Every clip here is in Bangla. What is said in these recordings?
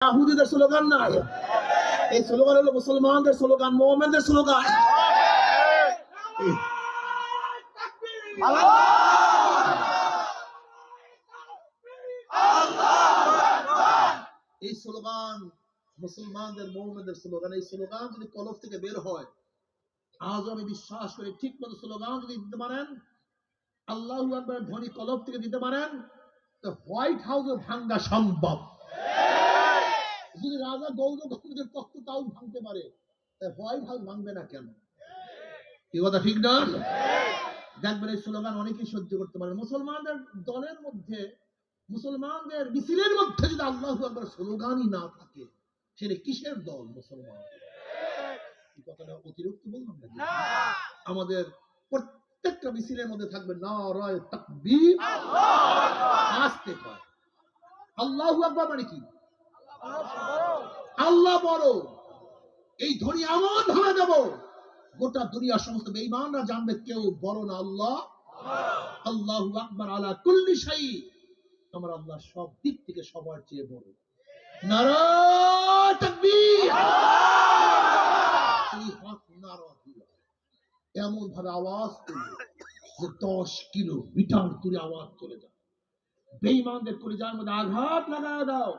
ইহুদিদের স্লোগান না, এই স্লোগান হলো মুসলমানদের স্লোগান, মুমিনদের স্লোগান। এই স্লোগান মুসলমানদের মুমিনদের স্লোগান। এই স্লোগান যদি কলব থেকে বের হয়, আজ আমি বিশ্বাস করি ঠিক মতো স্লোগান যদি দিতে পারেন, আল্লাহু আকবার ধ্বনি কলব থেকে দিতে পারেন, তো হোয়াইট হাউসও ভাঙ্গা সম্ভব। যদি রাজা গৌরবদের তখ্ত তাও ভাঙতে পারে, হোয়াইট হাউস ভাঙবে না কেন? কি কথা ঠিক না? দেখবেন এই স্লোগান অনেকেই সহ্য করতে পারে। মুসলমানদের দলের মধ্যে, মুসলমানদের মিছিলের মধ্যে যদি আল্লাহু আকবার স্লোগানই না থাকে, সেটা কিসের দল মুসলমান? এই কথাটা অতিরিক্ত বললাম না? আমাদের প্রত্যেকটা মিছিলের মধ্যে থাকবে নারায়ে তাকবীর, আস্তে কয় আল্লাহু আকবার মানে কি? আল্লাহ বড়। এই ধ্বনি এমন ভাবে দেব, গোটা দুনিয়ার সমস্ত বেঈমানরা জানবে কেউ বড় না, আল্লাহ। আল্লাহু আকবার আলা কুল্লি শাই, আমার আল্লাহ সব দিক থেকে সবার চেয়ে বড়। নারায়ে তাকবীর। এই হাত নারা দিল, এমন ভাবে আওয়াজ করবে যে 10 কিলোমিটার দূরে আওয়াজ চলে যায়। বেঈমানদের কলিজার মধ্যে আঘাত লাগায় দাও,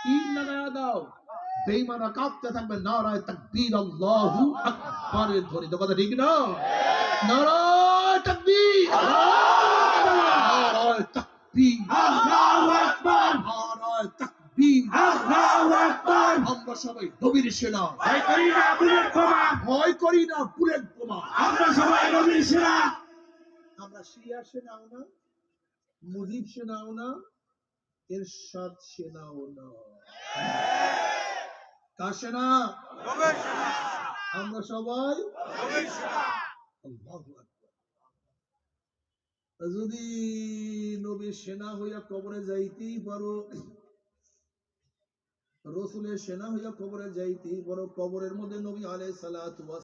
তীর লাগায় দাও, বেঈমানরা কাঁপতে থাকবে। নারায়ে তাকবীর, আল্লাহু আকবারের ধ্বনি। কথা ঠিক না? নারায়ে তাকবীর, নারায়ে তাকবীর, আল্লাহু আকবার, নারায়ে তাকবীর, আল্লাহু আকবার। আমরা সবাই নবীর সেনা, ভয় করি না বুলেট বোমা, ভয় করি না বুলেট বোমা। আমরা সবাই নবীর সেনা। আমরা সিরিয়ার সেনাও না, মুজিব সেনাও না, এরশাদ সেনাও না। কার সেনা? নবীর সেনা। আমরা সবাই নবীর সেনা। আল্লাহু আকবার। যদি নবীর সেনা হইয়া কবরে যাইতেই পারো, রাসূলের সেনা হইয়া কবরে যাইতেই পারো, কবরের মধ্যে নবী আলাইহিস সালাতু ওয়াস